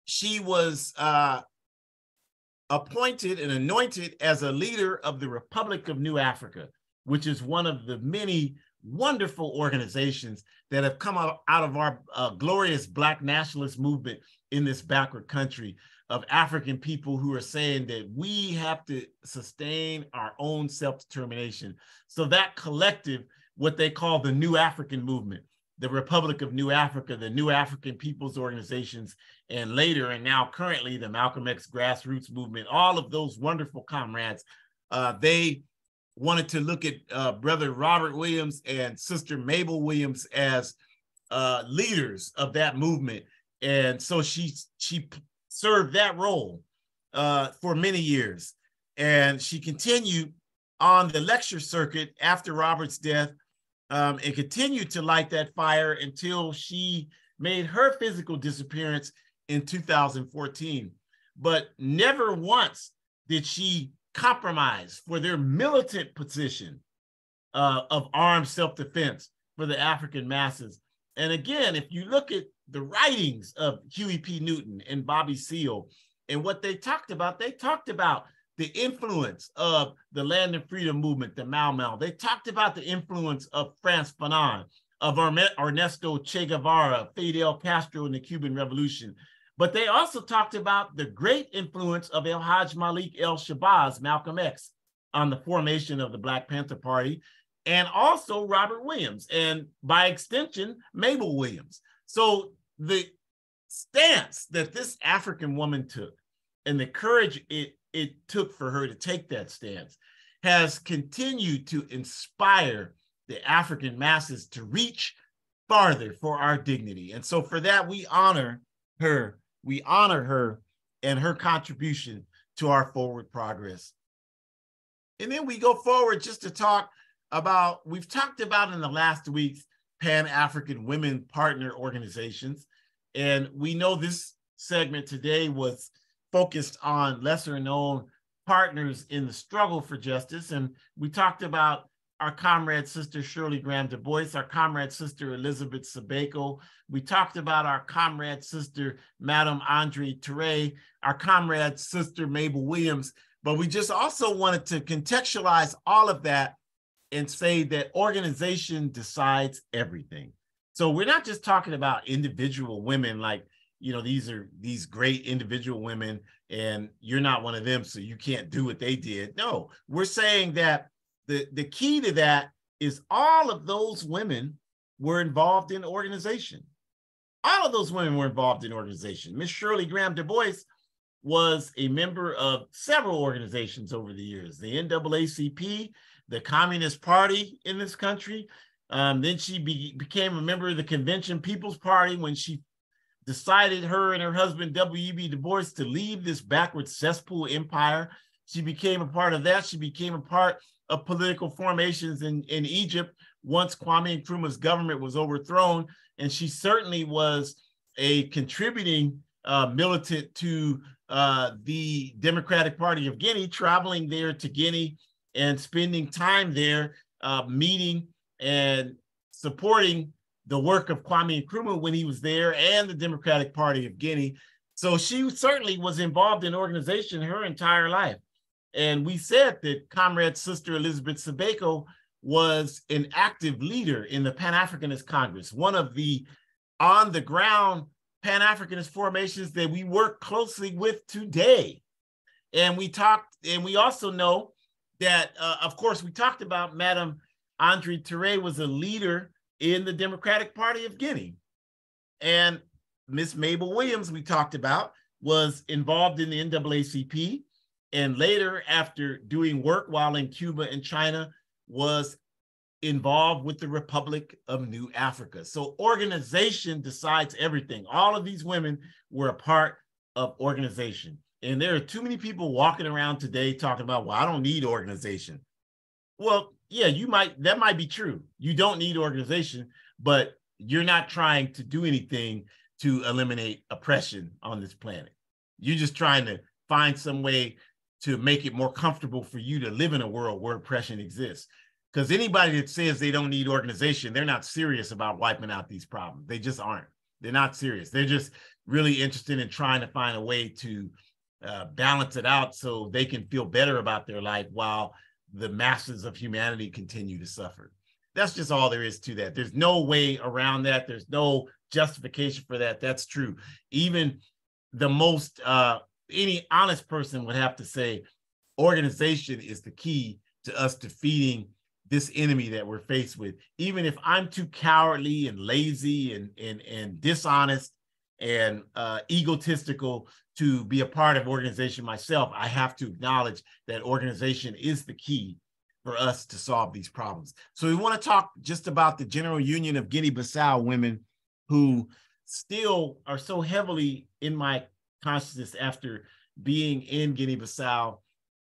A: she was appointed and anointed as a leader of the Republic of New Africa, which is one of the many wonderful organizations that have come out of our glorious Black nationalist movement in this backward country, of African people who are saying that we have to sustain our own self-determination. So that collective, what they call the New African Movement, the Republic of New Africa, the New African People's Organizations, and later and now currently the Malcolm X grassroots movement, all of those wonderful comrades, they wanted to look at Brother Robert Williams and Sister Mabel Williams as leaders of that movement. And so she served that role for many years. And she continued on the lecture circuit after Robert's death and continued to light that fire until she made her physical disappearance in 2014. But never once did she compromise for their militant position of armed self-defense for the African masses. And again, if you look at the writings of Huey P. Newton and Bobby Seale and what they talked about the influence of the Land and Freedom Movement, the Mau Mau. They talked about the influence of Frantz Fanon, of Ernesto Che Guevara, Fidel Castro in the Cuban Revolution. But they also talked about the great influence of El Hajj Malik El Shabazz, Malcolm X, on the formation of the Black Panther Party, and also Robert Williams, and by extension, Mabel Williams. So the stance that this African woman took and the courage it took for her to take that stance has continued to inspire the African masses to reach farther for our dignity. And so for that, we honor her and her contribution to our forward progress. And then we go forward just to talk about, we've talked about in the last weeks, Pan-African women partner organizations. And we know this segment today was focused on lesser known partners in the struggle for justice. And we talked about our comrade sister Shirley Graham DuBois, our comrade sister Elizabeth Sibeko. We talked about our comrade sister Madama Andree Ture, our comrade sister Mabel Williams. But we just also wanted to contextualize all of that and say that organization decides everything. So we're not just talking about individual women like, you know, these are these great individual women and you're not one of them, so you can't do what they did. No, we're saying that the key to that is all of those women were involved in organization. All of those women were involved in organization. Miss Shirley Graham DuBois was a member of several organizations over the years, the NAACP, the Communist Party in this country. Then she became a member of the Convention People's Party when she decided, her and her husband, W.E.B. Du Bois, to leave this backward cesspool empire. She became a part of that. She became a part of political formations in Egypt once Kwame Nkrumah's government was overthrown. And she certainly was a contributing militant to the Democratic Party of Guinea, traveling there to Guinea and spending time there, meeting and supporting the work of Kwame Nkrumah when he was there and the Democratic Party of Guinea. So she certainly was involved in organization her entire life. And we said that Comrade Sister Elizabeth Sibeko was an active leader in the Pan-Africanist Congress, one of the on-the-ground Pan-Africanist formations that we work closely with today. And we also know that, of course, we talked about Madame Andree Ture was a leader in the Democratic Party of Guinea. And Miss Mabel Williams, we talked about, was involved in the NAACP, and later, after doing work while in Cuba and China, was involved with the Republic of New Africa. So organization decides everything. All of these women were a part of organization. And there are too many people walking around today talking about, well, I don't need organization. Well, yeah, that might be true. You don't need organization, but you're not trying to do anything to eliminate oppression on this planet. You're just trying to find some way to make it more comfortable for you to live in a world where oppression exists. Because anybody that says they don't need organization, they're not serious about wiping out these problems. They just aren't. They're not serious. They're just really interested in trying to find a way to balance it out so they can feel better about their life while the masses of humanity continue to suffer. That's just all there is to that. There's no way around that. There's no justification for that. That's true. Even the most, any honest person would have to say organization is the key to us defeating this enemy that we're faced with. Even if I'm too cowardly and lazy and dishonest and egotistical to be a part of organization myself, I have to acknowledge that organization is the key for us to solve these problems. So we want to talk just about the General Union of Guinea-Bissau women who still are so heavily in my consciousness after being in Guinea-Bissau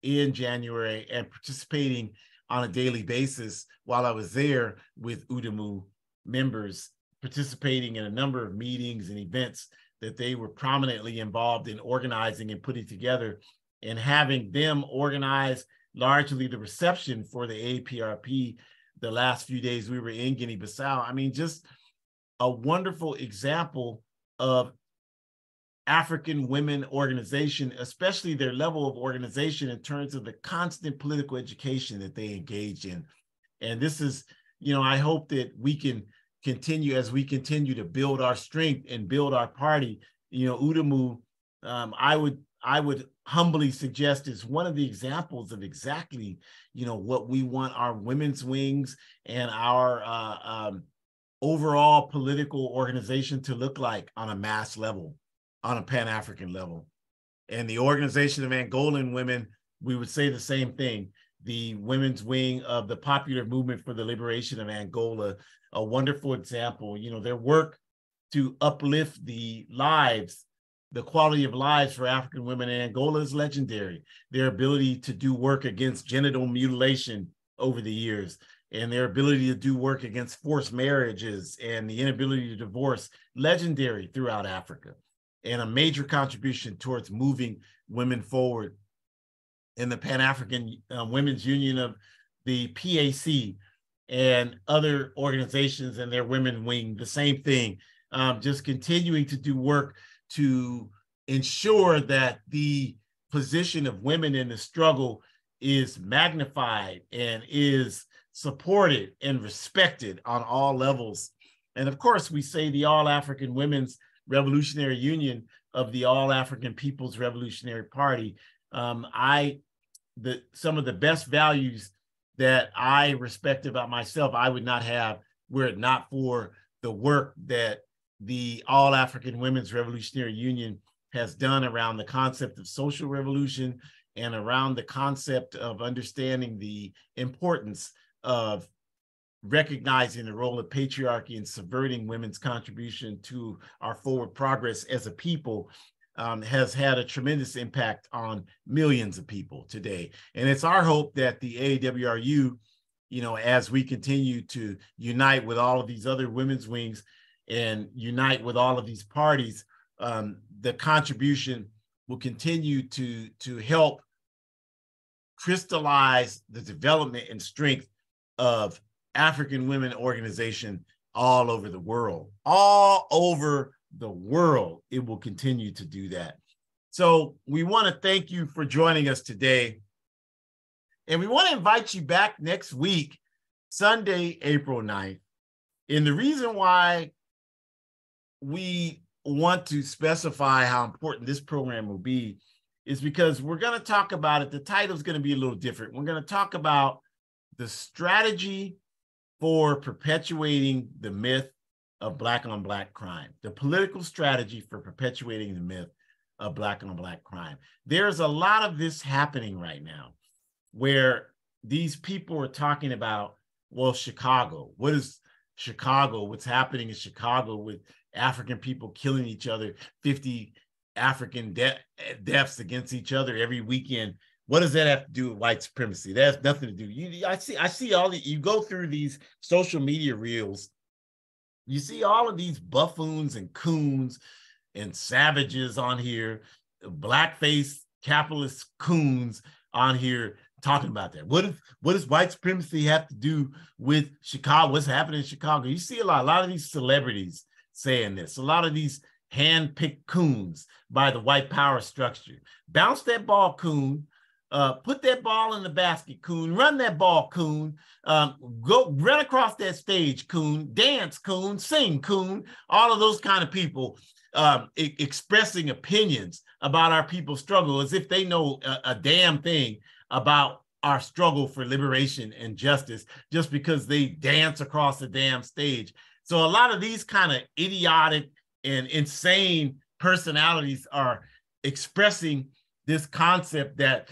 A: in January and participating on a daily basis while I was there with UDEMU members, participating in a number of meetings and events that they were prominently involved in organizing and putting together, and having them organize largely the reception for the APRP the last few days we were in Guinea-Bissau. I mean, just a wonderful example of African women organization, especially their level of organization in terms of the constant political education that they engage in. And this is, I hope that we can continue as we continue to build our strength and build our party. UDEMU, I would humbly suggest is one of the examples of exactly, what we want our women's wings and our overall political organization to look like on a mass level, on a Pan-African level. And the Organization of Angolan Women, we would say the same thing. The women's wing of the Popular Movement for the Liberation of Angola, a wonderful example. Their work to uplift the lives, the quality of lives for African women in Angola is legendary. Their ability to do work against genital mutilation over the years, and their ability to do work against forced marriages and the inability to divorce, legendary throughout Africa, and a major contribution towards moving women forward. In the Pan-African Women's Union of the PAC and other organizations and their women wing, the same thing, just continuing to do work to ensure that the position of women in the struggle is magnified and is supported and respected on all levels. And of course, we say the All African Women's Revolutionary Union of the All African People's Revolutionary Party. Some of the best values that I respect about myself, I would not have were it not for the work that the All African Women's Revolutionary Union has done around the concept of social revolution and around the concept of understanding the importance of recognizing the role of patriarchy and subverting women's contribution to our forward progress as a people. Has had a tremendous impact on millions of people today. And it's our hope that the AAWRU, as we continue to unite with all of these other women's wings and unite with all of these parties, the contribution will continue to help crystallize the development and strength of African women organization all over the world, it will continue to do that. So we want to thank you for joining us today. And we want to invite you back next week, Sunday, April 9th. And the reason why we want to specify how important this program will be is because we're going to talk about it. The title is going to be a little different. We're going to talk about the strategy for perpetuating the myth of Black on Black crime, the political strategy for perpetuating the myth of Black on Black crime. There's a lot of this happening right now where these people are talking about, well, Chicago. What is Chicago? What's happening in Chicago with African people killing each other, 50 African deaths against each other every weekend? What does that have to do with white supremacy? That has nothing to do. I see all the, you go through these social media reels, you see all of these buffoons and coons and savages on here, blackface capitalist coons on here talking about that. What does white supremacy have to do with Chicago? What's happening in Chicago? You see a lot of these celebrities saying this, a lot of these hand-picked coons by the white power structure. Bounce that ball, coon. Put that ball in the basket, coon. Run that ball, coon. Go run across that stage, coon. Dance, coon. Sing, coon. All of those kind of people expressing opinions about our people's struggle as if they know a damn thing about our struggle for liberation and justice just because they dance across the damn stage. So a lot of these kind of idiotic and insane personalities are expressing this concept that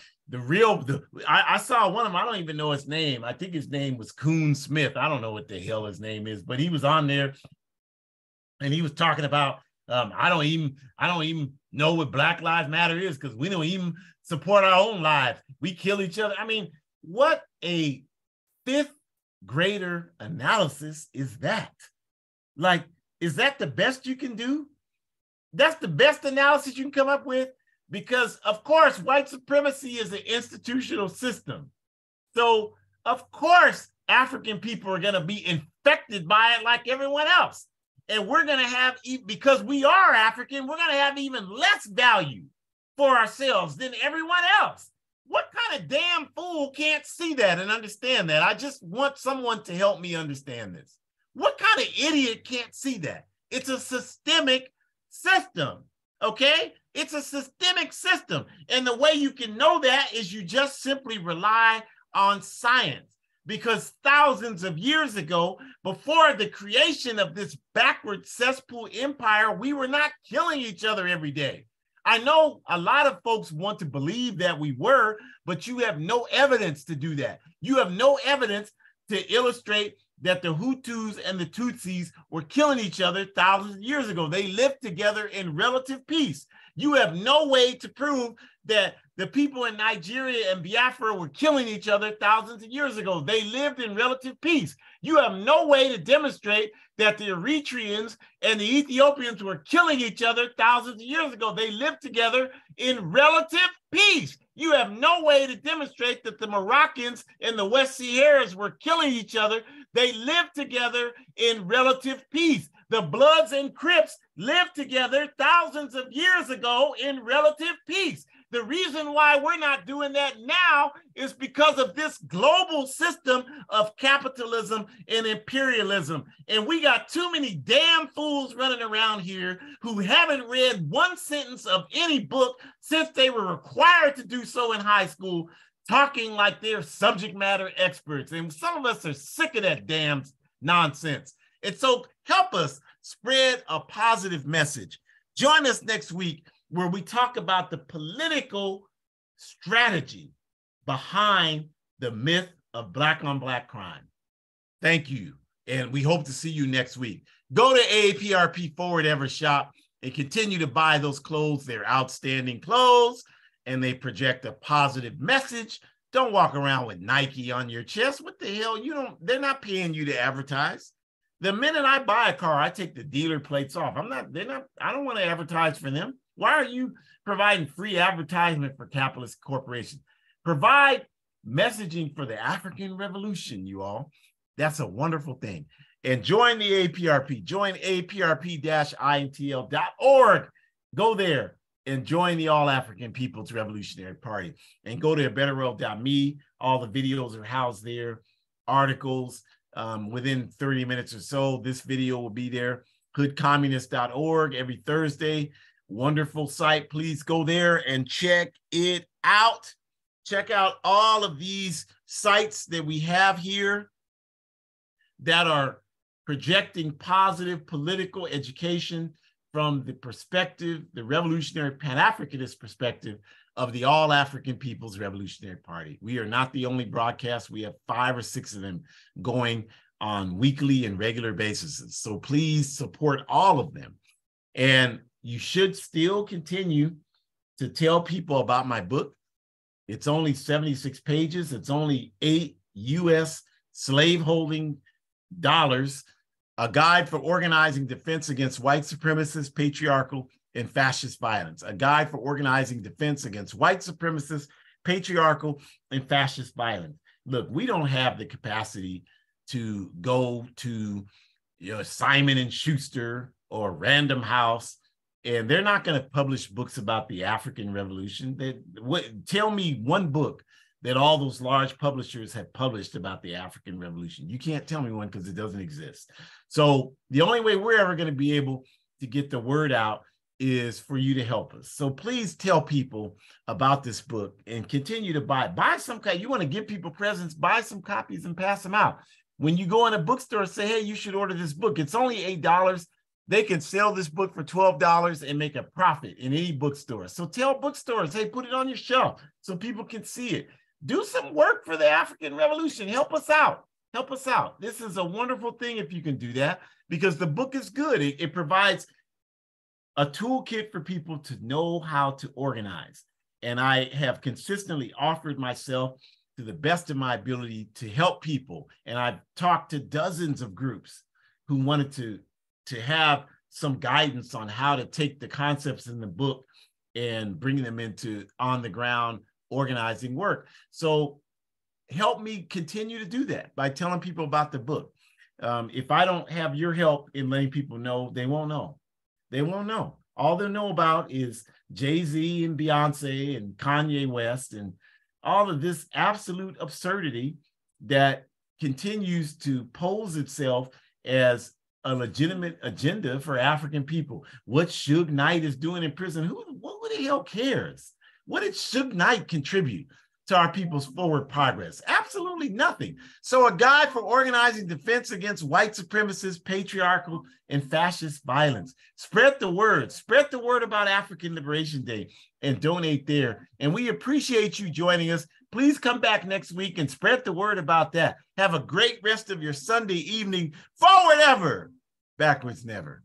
A: I saw one of them, I don't even know his name. I think his name was Coon Smith. I don't know what the hell his name is, but he was on there and he was talking about, I don't even know what Black Lives Matter is because we don't even support our own lives. We kill each other. I mean, what a fifth grader analysis is that? Like, is that the best you can do? That's the best analysis you can come up with? Because, of course, white supremacy is an institutional system. So, of course, African people are going to be infected by it like everyone else. And we're going to have, because we are African, we're going to have even less value for ourselves than everyone else. What kind of damn fool can't see that and understand that? I just want someone to help me understand this. What kind of idiot can't see that? It's a systemic system, okay? It's a systemic system. And the way you can know that is you just simply rely on science. Because thousands of years ago, before the creation of this backward cesspool empire, we were not killing each other every day. I know a lot of folks want to believe that we were, but you have no evidence to do that. You have no evidence to illustrate that the Hutus and the Tutsis were killing each other thousands of years ago. They lived together in relative peace. You have no way to prove that the people in Nigeria and Biafra were killing each other thousands of years ago. They lived in relative peace. You have no way to demonstrate that the Eritreans and the Ethiopians were killing each other thousands of years ago. They lived together in relative peace. You have no way to demonstrate that the Moroccans and the West Sahara's were killing each other. They lived together in relative peace. The Bloods and Crips lived together thousands of years ago in relative peace. The reason why we're not doing that now is because of this global system of capitalism and imperialism. And we got too many damn fools running around here who haven't read one sentence of any book since they were required to do so in high school, talking like they're subject matter experts. And some of us are sick of that damn nonsense. And so help us spread a positive message. Join us next week where we talk about the political strategy behind the myth of Black on Black crime. Thank you. And we hope to see you next week. Go to AAPRP Forward Ever Shop and continue to buy those clothes. They're outstanding clothes and they project a positive message. Don't walk around with Nike on your chest. What the hell? They're not paying you to advertise. The minute I buy a car, I take the dealer plates off. I don't want to advertise for them. Why are you providing free advertisement for capitalist corporations? Provide messaging for the African Revolution, you all. That's a wonderful thing. And join the APRP. Join aprp-intl.org. Go there and join the All-African People's Revolutionary Party. And go to abetterworld.me. All the videos are housed there, articles. Within 30 minutes or so, this video will be there. hoodcommunist.org every Thursday. Wonderful site. Please go there and check it out. Check out all of these sites that we have here that are projecting positive political education from the perspective, the revolutionary Pan-Africanist perspective of the All-African People's Revolutionary Party. We are not the only broadcast. We have 5 or 6 of them going on weekly and regular basis. So please support all of them. And you should still continue to tell people about my book. It's only 76 pages. It's only 8 U.S. slaveholding dollars, a guide for organizing defense against white supremacist, patriarchal, and fascist violence, a guide for organizing defense against white supremacist, patriarchal, and fascist violence. Look, we don't have the capacity to go to Simon & Schuster or Random House, and they're not going to publish books about the African Revolution. Tell me one book that all those large publishers have published about the African Revolution. You can't tell me one because it doesn't exist. So the only way we're ever going to be able to get the word out is for you to help us. So please tell people about this book and continue to buy some. You want to give people presents, buy some copies and pass them out. When you go in a bookstore, say, hey, you should order this book. It's only $8. They can sell this book for $12 and make a profit in any bookstore. So tell bookstores, hey, put it on your shelf so people can see it. Do some work for the African Revolution. Help us out. Help us out. This is a wonderful thing if you can do that, because the book is good. It provides a toolkit for people to know how to organize. And I have consistently offered myself to the best of my ability to help people. And I've talked to dozens of groups who wanted to have some guidance on how to take the concepts in the book and bring them into on the ground organizing work. So help me continue to do that by telling people about the book. If I don't have your help in letting people know, they won't know. They won't know. All they'll know about is Jay-Z and Beyonce and Kanye West and all of this absolute absurdity that continues to pose itself as a legitimate agenda for African people. What Suge Knight is doing in prison, what the hell cares? What did Suge Knight contribute to our people's forward progress? Absolutely nothing. So a guide for organizing defense against white supremacist, patriarchal, and fascist violence. Spread the word. Spread the word about African Liberation Day and donate there. And we appreciate you joining us. Please come back next week and spread the word about that. Have a great rest of your Sunday evening. Forward ever, backwards never.